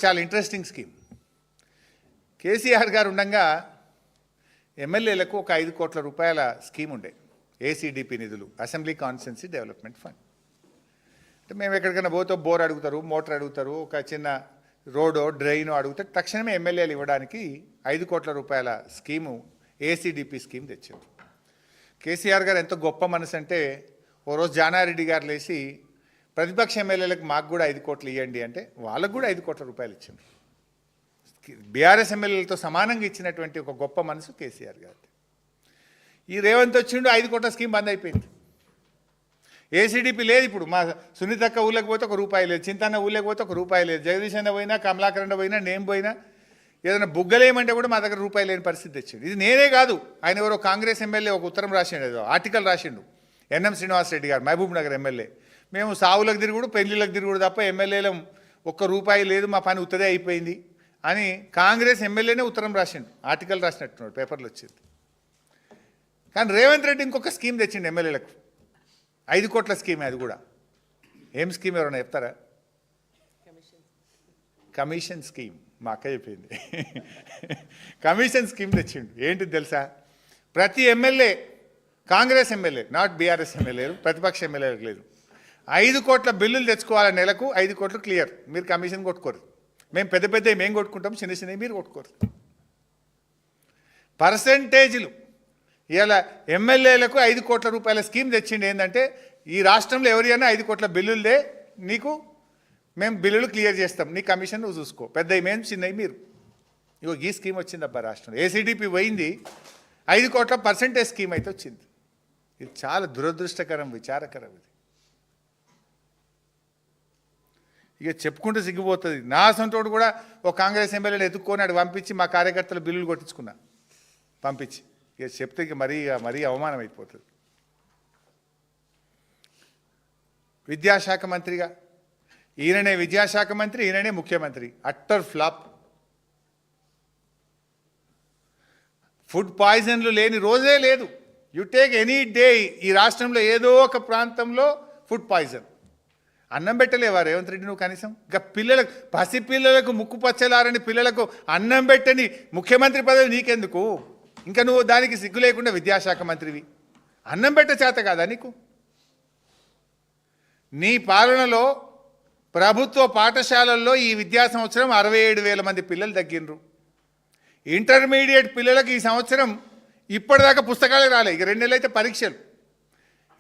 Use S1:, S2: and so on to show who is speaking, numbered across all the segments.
S1: చాలా interesting scheme. KCR గారు ఉండగా ఎమ్మెల్యేలకు ఒక 5 కోట్ల రూపాయల స్కీమ్ ఉండే, ఏసీడీపీ నిధులు, అసెంబ్లీ కాన్స్టిట్యున్సీ డెవలప్మెంట్ ఫండ్. అంటే మేము ఎక్కడికైనా పోతే బోర్ అడుగుతారు, మోటార్ అడుగుతారు, ఒక చిన్న రోడో డ్రైనో అడుగుతారు, తక్షణమే ఎమ్మెల్యేలు ఇవ్వడానికి 5 కోట్ల రూపాయల స్కీము ఏసీడీపీ స్కీమ్ తెచ్చారు. కేసీఆర్ గారు ఎంత గొప్ప మనసు అంటే, ఓ రోజు జానారెడ్డి గారు లేచి ప్రతిపక్ష ఎమ్మెల్యేలకు మాకు కూడా 5 కోట్లు ఇవ్వండి అంటే వాళ్ళకు కూడా 5 కోట్ల రూపాయలు ఇచ్చింది. బీఆర్ఎస్ ఎమ్మెల్యేలతో సమానంగా ఇచ్చినటువంటి ఒక గొప్ప మనసు కేసీఆర్ గారిది. ఈ రేవంత్ వచ్చిండు, 5 కోట్ల స్కీమ్ బంద్ అయిపోయింది. ఏసీడీపీ లేదు. ఇప్పుడు మా సునీతక్క ఊళ్ళకి పోతే 1 రూపాయి లేదు, చింతన్న ఊళ్ళకి పోతే 1 రూపాయి లేదు, జగదీష్ అన్న పోయినా, కమలాకరణ పోయినా, నేను పోయినా, ఏదైనా బుగ్గలేమంటే కూడా మా దగ్గర రూపాయి లేని పరిస్థితి తెచ్చిండు. ఇది నేనే కాదు, ఆయన ఎవరో కాంగ్రెస్ ఎమ్మెల్యే ఒక ఉత్తరం రాసిండు, ఏదో ఆర్టికల్ రాసిండు, ఎన్ఎం శ్రీనివాసరెడ్డి గారు, మహబూబ్ నగర్ ఎమ్మెల్యే. మేము సావులకు తిరుగుడు, పెళ్లిళ్ళకు తిరుగుడు తప్ప ఎమ్మెల్యేలు 1 రూపాయి లేదు, మా పని ఉత్తదే అయిపోయింది అని కాంగ్రెస్ ఎమ్మెల్యేనే ఉత్తరం రాసిండు, ఆర్టికల్ రాసినట్టున్నాడు, పేపర్లో వచ్చింది. కానీ రేవంత్ రెడ్డి ఇంకొక స్కీమ్ తెచ్చిండు ఎమ్మెల్యేలకు, 5 కోట్ల స్కీమ్. అది కూడా ఏం స్కీమ్ ఎవరైనా చెప్తారా? Commission scheme. మా అక్క చెప్పింది. కమిషన్ స్కీమ్ తెచ్చిండు. ఏంటిది తెలుసా? ప్రతి MLA, Congress MLA, not BRS ఎమ్మెల్యేలు, ప్రతిపక్ష ఎమ్మెల్యేలకు లేదు, 5 కోట్ల బిల్లులు తెచ్చుకోవాలి నెలకు, 5 కోట్లు క్లియర్. మీరు కమిషన్ కొట్టుకోరు, మేము పెద్ద పెద్ద మేము కొట్టుకుంటాం, చిన్న చిన్నవి మీరు కొట్టుకోరు. పర్సెంటేజ్లు ఇలా ఎమ్మెల్యేలకు 5 కోట్ల రూపాయల స్కీమ్ తెచ్చిండి. ఏంటంటే ఈ రాష్ట్రంలో ఎవరైనా 5 కోట్ల బిల్లులదే నీకు మేము బిల్లులు క్లియర్ చేస్తాం, నీ కమిషన్ నువ్వు చూసుకో, పెద్దవి మేము, చిన్నవి మీరు. ఇగో ఈ స్కీమ్ వచ్చిందబ్బా రాష్ట్రంలో. ఏసీడీపీ పోయింది, 5 కోట్ల పర్సెంటేజ్ స్కీమ్ అయితే వచ్చింది. ఇది చాలా దురదృష్టకరం, విచారకరం. ఇది ఇక చెప్పుకుంటే సిగ్గిపోతుంది. నా సొంతోడు కూడా ఒక కాంగ్రెస్ ఎమ్మెల్యేని ఎత్తుక్కొని అటు పంపించి మా కార్యకర్తలు బిల్లులు కొట్టించుకున్నా, పంపించి. ఇక చెప్తే ఇక మరీ అవమానం అయిపోతుంది. విద్యాశాఖ మంత్రిగా ఈయననే విద్యాశాఖ మంత్రి, ఈయననే ముఖ్యమంత్రి. Utter flop. ఫుడ్ పాయిజన్లు లేని రోజే లేదు. యు టేక్ ఎనీ డే, ఈ రాష్ట్రంలో ఏదో ఒక ప్రాంతంలో ఫుడ్ పాయిజన్. అన్నం పెట్టలేవా రేవంత్ రెడ్డి నువ్వు కనీసం? ఇంకా పిల్లలకు, పసిపిల్లలకు, ముక్కు పచ్చలారని పిల్లలకు అన్నం పెట్టని ముఖ్యమంత్రి పదవి నీకెందుకు? ఇంకా నువ్వు దానికి సిగ్గు లేకుండా విద్యాశాఖ మంత్రివి. అన్నం పెట్ట చేత కాదా నీకు? నీ పాలనలో ప్రభుత్వ పాఠశాలల్లో ఈ విద్యా సంవత్సరం 67,000 మంది పిల్లలు తగ్గినరు. ఇంటర్మీడియట్ పిల్లలకు ఈ సంవత్సరం ఇప్పటిదాకా పుస్తకాలు రాలే, ఇక 2 నెలలు అయితే పరీక్షలు.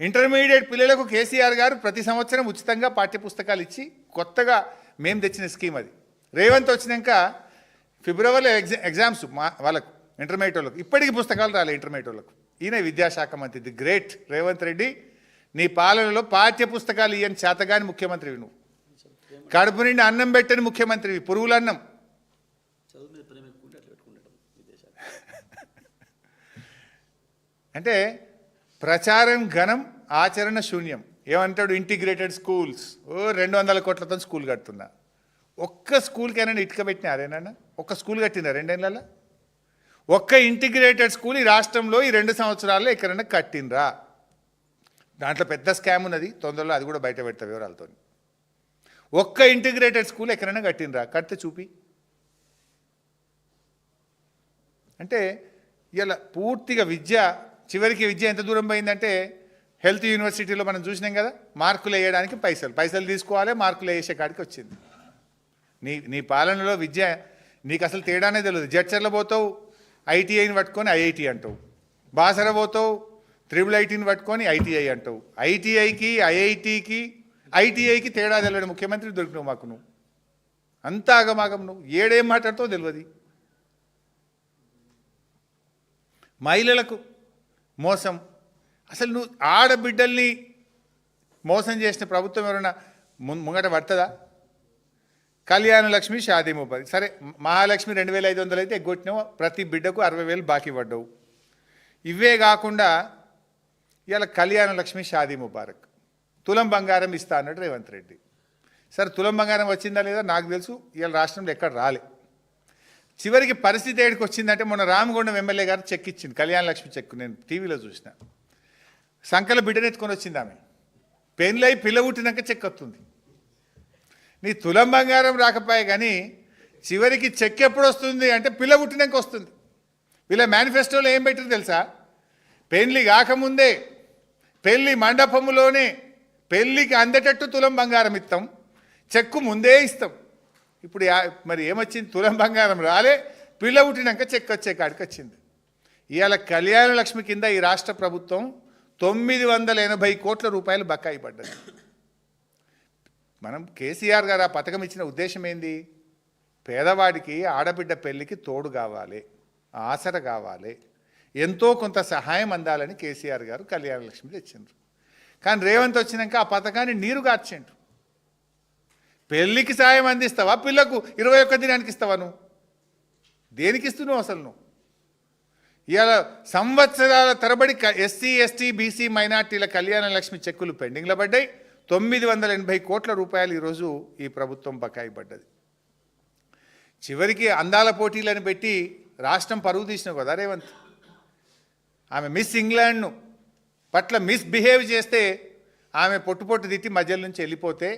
S1: ఇంటర్మీడియట్ పిల్లలకు కేసీఆర్ గారు ప్రతి సంవత్సరం ఉచితంగా పాఠ్యపుస్తకాలు ఇచ్చి కొత్తగా మేము తెచ్చిన స్కీమ్ అది. రేవంత్ వచ్చినాక ఫిబ్రవరిలో ఎగ్జామ్స్ వాళ్ళకు, ఇంటర్మీడియట్ వాళ్ళకు, ఇప్పటికీ పుస్తకాలు రాలే ఇంటర్మీడియట్ వాళ్ళకు. ఈయన విద్యాశాఖ మంత్రి. The great Revanth Reddy. నీ పాలనలో పాఠ్యపుస్తకాలు ఇయ్యని చేతగాని ముఖ్యమంత్రివి నువ్వు. కడుపు నిండి అన్నం పెట్టని ముఖ్యమంత్రివి, పురుగులన్నం. అంటే ప్రచారం ఘనం, ఆచరణ శూన్యం. ఏమంటాడు? Integrated schools. 200 కోట్లతో స్కూల్ కడుతున్నా. ఒక్క స్కూల్కైనా ఇటుక పెట్టినారేనా? ఒక్క స్కూల్ కట్టినా 2 ఏళ్ళలో? ఒక్క ఇంటిగ్రేటెడ్ స్కూల్ ఈ రాష్ట్రంలో ఈ 2 సంవత్సరాల్లో ఎక్కడైనా కట్టినరా? దాంట్లో పెద్ద స్కామ్ ఉన్నది, తొందరలో అది కూడా బయట పెడతా వివరాలతో. ఒక్క ఇంటిగ్రేటెడ్ స్కూల్ ఎక్కడైనా కట్టినరా? కడితే చూపి. అంటే ఇలా పూర్తిగా విద్య, చివరికి విద్య ఎంత దూరం పోయిందంటే, హెల్త్ యూనివర్సిటీలో మనం చూసినాం కదా, మార్కులు వేయడానికి పైసలు తీసుకోవాలి, మార్కులు వేసే కాడికి వచ్చింది. నీ పాలనలో విద్య నీకు అసలు తేడానే తెలియదు. జడ్చర్ల పోతావు, ఐటీఐని పట్టుకొని ఐఐటి అంటావు, బాసర పోతావు, IIITని పట్టుకొని ఐటీఐ అంటావు. ఐటీఐకి, ఐఐటికి తేడా తెలియదు. ముఖ్యమంత్రి దొరికినావు మాకు నువ్వు. అంత ఆగమాగం నువ్వు. ఏడేం మాట్లాడుతావు తెలియదు. మహిళలకు మోసం. అసలు నువ్వు ఆడబిడ్డల్ని మోసం చేసిన ప్రభుత్వం ఎవరైనా ముంగట పడుతుందా? కళ్యాణ లక్ష్మి, షాదీ ముబారక్. సరే, మహాలక్ష్మి 2,500 అయితే ఎగ్గొట్టినావు, ప్రతి బిడ్డకు 60,000 బాకీ పడ్డావు. ఇవే కాకుండా ఇవాళ కళ్యాణ లక్ష్మి, షాదీ ముబారక్, తులం బంగారం ఇస్తా అన్నాడు రేవంత్ రెడ్డి. సరే, తులం బంగారం వచ్చిందా లేదా నాకు తెలుసు, ఇవాళ రాష్ట్రంలో ఎక్కడ రాలే. చివరికి పరిస్థితి ఏడికి వచ్చిందంటే, మొన్న రామగుండం ఎమ్మెల్యే గారు చెక్ ఇచ్చింది, కళ్యాణ లక్ష్మి చెక్. నేను టీవీలో చూసిన. సంకల బిడ్డను ఎత్తుకొని వచ్చింది ఆమె. పెళ్ళై పిల్ల పుట్టినాక చెక్ వస్తుంది. నీ తులం బంగారం రాకపోయే కానీ చివరికి చెక్ ఎప్పుడు వస్తుంది అంటే పిల్ల పుట్టినాక వస్తుంది. వీళ్ళ మేనిఫెస్టోలో ఏం పెట్టారు తెలుసా? పెళ్లి కాకముందే పెళ్లి మండపములోనే పెళ్లికి అందేటట్టు తులం బంగారం ఇస్తాం, చెక్కు ముందే ఇస్తాం. ఇప్పుడు మరి ఏమొచ్చింది? తులం బంగారం రాలే, పిల్ల పుట్టినాక చెక్ వచ్చే కాడికి వచ్చింది. ఇవాళ కళ్యాణ లక్ష్మి కింద ఈ రాష్ట్ర ప్రభుత్వం 980 కోట్ల రూపాయలు బకాయి పడ్డది. మనం కేసీఆర్ గారు ఆ పథకం ఇచ్చిన ఉద్దేశం ఏంది? పేదవాడికి ఆడబిడ్డ పెళ్లికి తోడు కావాలి, ఆసర కావాలి, ఎంతో కొంత సహాయం అందాలని కేసీఆర్ గారు కళ్యాణ లక్ష్మి తెచ్చిండ్రు. కానీ రేవంత్ వచ్చినాక ఆ పథకాన్ని నీరు గార్చిండ్రు. పెళ్ళికి సాయం అందిస్తావా? పిల్లకు 21 దినానికి ఇస్తావా? నువ్వు దేనికి ఇస్తున్నావు అసలు? నువ్వు ఇవాళ సంవత్సరాల తరబడి ఎస్సీ ఎస్టీ బీసీ మైనార్టీల కళ్యాణ లక్ష్మి చెక్కులు పెండింగ్లో పడ్డాయి. 980 కోట్ల రూపాయలు ఈరోజు ఈ ప్రభుత్వం బకాయి పడ్డది. చివరికి అందాల పోటీలను పెట్టి రాష్ట్రం పరువు తీసినావు కదా రేవంత్. ఆమె మిస్ ఇంగ్లాండ్ను పట్ల మిస్బిహేవ్ చేస్తే ఆమె పొట్టు తిట్టి మధ్యలో నుంచి వెళ్ళిపోతే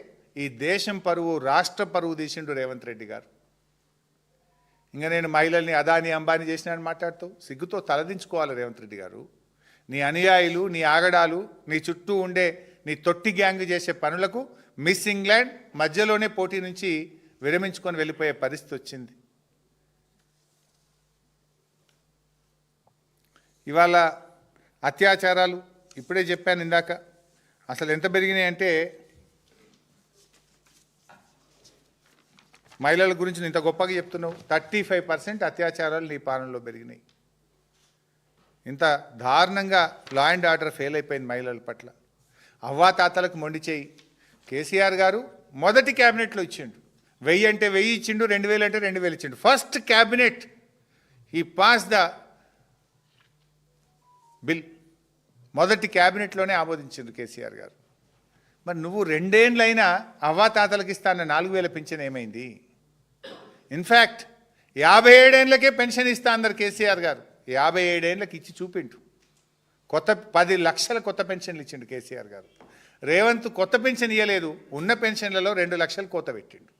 S1: ఈ దేశం పరువు, రాష్ట్ర పరువు తీసిండు రేవంత్ రెడ్డి గారు. ఇంకా నేను మహిళల్ని అదాని అంబానీ చేసినానని మాట్లాడుతూ సిగ్గుతో తలదించుకోవాలి రేవంత్ రెడ్డి గారు. నీ అనుయాయులు, నీ ఆగడాలు, నీ చుట్టూ ఉండే నీ తొట్టి గ్యాంగ్ చేసే పనులకు మిస్ ఇంగ్లాండ్ మధ్యలోనే పోటీ నుంచి విరమించుకొని వెళ్ళిపోయే పరిస్థితి వచ్చింది. ఇవాళ అత్యాచారాలు ఇప్పుడే చెప్పాను ఇందాక, అసలు ఎంత పెరిగినాయి అంటే మహిళల గురించి ఇంత గొప్పగా చెప్తున్నావు. 35% అత్యాచారాలు నీ పాలనలో పెరిగినాయి. ఇంత దారుణంగా లా అండ్ ఆర్డర్ ఫెయిల్ అయిపోయింది మహిళల పట్ల. అవ్వాతాతలకు మొండి చేయి. కేసీఆర్ గారు మొదటి క్యాబినెట్లో ఇచ్చిండు. 1000 అంటే 1000 ఇచ్చిండు, 2000 అంటే 2000 ఇచ్చిండు. ఫస్ట్ క్యాబినెట్ ఈ పాస్ ద బిల్. మొదటి క్యాబినెట్లోనే ఆమోదించిండు కేసీఆర్ గారు. మరి నువ్వు 2 ఏళ్ళైనా అవ్వాతాతలకు ఇస్తాన్న 4000 పెన్షన్ ఏమైంది? ఇన్ఫ్యాక్ట్ 57 ఏళ్ళకే పెన్షన్ ఇస్తా అన్నారు కేసీఆర్ గారు. 57 ఏళ్ళకి ఇచ్చి చూపిండు. 10 లక్షల కొత్త పెన్షన్లు ఇచ్చిండు కేసీఆర్ గారు. రేవంత్ కొత్త పెన్షన్ ఇవ్వలేదు, ఉన్న పెన్షన్లలో 2 లక్షలు కోత పెట్టిండు.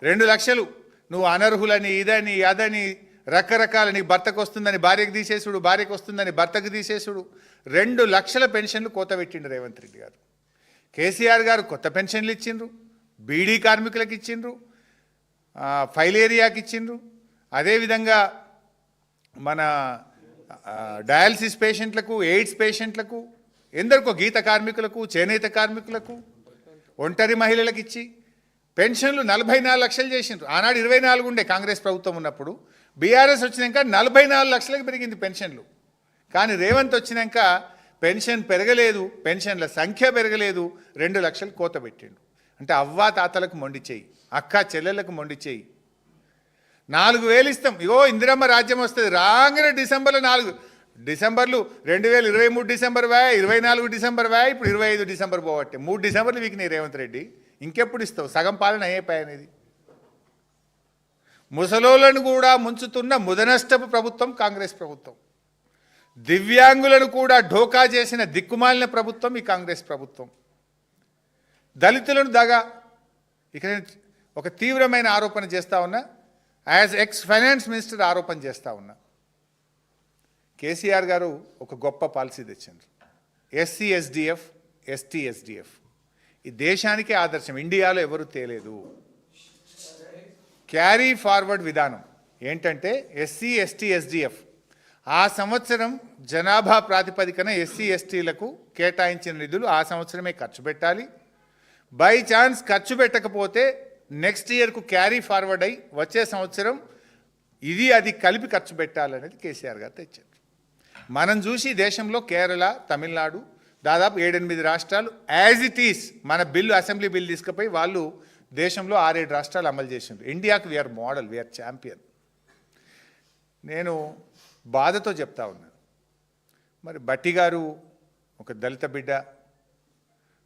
S1: 2 లక్షలు నువ్వు అనర్హులని, ఇదని అదని రకరకాల, నీ భర్తకు వస్తుందని భార్యకు తీసేసుడు, భార్యకు వస్తుందని భర్తకు తీసేసుడు, 2 లక్షల పెన్షన్లు కోత పెట్టిండు రేవంత్ రెడ్డి గారు. కేసీఆర్ గారు కొత్త పెన్షన్లు ఇచ్చిండ్రు, బీడీ కార్మికులకు ఇచ్చిండ్రు, ఫైల్ ఏరియాకి ఇచ్చిండ్రు, అదేవిధంగా మన డయాలసిస్ పేషెంట్లకు, ఎయిడ్స్ పేషెంట్లకు, ఎందరికో గీత కార్మికులకు, చేనేత కార్మికులకు, ఒంటరి మహిళలకు ఇచ్చి పెన్షన్లు 44 లక్షలు చేసిండ్రు. ఆనాడు 24 ఉండే కాంగ్రెస్ ప్రభుత్వం ఉన్నప్పుడు. బీఆర్ఎస్ వచ్చినాక 44 లక్షలకు పెరిగింది పెన్షన్లు. కానీ రేవంత్ వచ్చినాక పెన్షన్ పెరగలేదు, పెన్షన్ల సంఖ్య పెరగలేదు, 2 లక్షలు కోత పెట్టిండు. అంటే అవ్వా తాతలకు మొండి చేయి, అక్క చెల్లెలకు మొండి చేయి. 4000 ఇస్తాం, ఇగో ఇందిరమ్మ రాజ్యం వస్తుంది రాగానే డిసెంబర్లో 4 డిసెంబర్లు 2023 డిసెంబర్ వ్యా, 24 డిసెంబర్ వ్యా, ఇప్పుడు 25 డిసెంబర్ పోవట్టే 3 డిసెంబర్లు వీకినాయి రేవంత్ రెడ్డి. ఇంకెప్పుడు ఇస్తావు? సగం పాలన అయిపోయానేది. ముసలోళ్లను కూడా ముంచుతున్న ముదనష్టపు ప్రభుత్వం కాంగ్రెస్ ప్రభుత్వం. దివ్యాంగులను కూడా ఢోకా చేసిన దిక్కుమాలిన ప్రభుత్వం ఈ కాంగ్రెస్ ప్రభుత్వం. దళితులను దగా. ఇక నేను ఒక తీవ్రమైన ఆరోపణ చేస్తా ఉన్నా, యాజ్ ఎక్స్ ఫైనాన్స్ మినిస్టర్ ఆరోపణ చేస్తా ఉన్నా. కేసీఆర్ గారు ఒక గొప్ప పాలసీ తెచ్చిండ్రు. SC SDF, ST SDF. ఈ దేశానికే ఆదర్శం, ఇండియాలో ఎవరు తేలేదు. క్యారీ ఫార్వర్డ్ విధానం ఏంటంటే ఎస్సీ ఎస్టీ ఎస్డిఎఫ్ ఆ సంవత్సరం జనాభా ప్రాతిపదికన ఎస్సీ ఎస్టీలకు కేటాయించిన నిధులు ఆ సంవత్సరమే ఖర్చు పెట్టాలి. బై ఛాన్స్ ఖర్చు పెట్టకపోతే నెక్స్ట్ ఇయర్కు క్యారీ ఫార్వర్డ్ అయ్యి వచ్చే సంవత్సరం ఇది అది కలిపి ఖర్చు పెట్టాలనేది కేసీఆర్ గారు తెచ్చారు. మనం చూసి దేశంలో కేరళ, తమిళనాడు, దాదాపు 7-8 రాష్ట్రాలు యాజ్ ఇట్ ఈస్ మన బిల్లు, అసెంబ్లీ బిల్ తీసుకుపోయి వాళ్ళు దేశంలో 6-7 రాష్ట్రాలు అమలు చేసిండ్రు. ఇండియాకు వీఆర్ మోడల్, వీఆర్ ఛాంపియన్. నేను బాధతో చెప్తా ఉన్నాను, మరి బట్టి గారు ఒక దళిత బిడ్డ,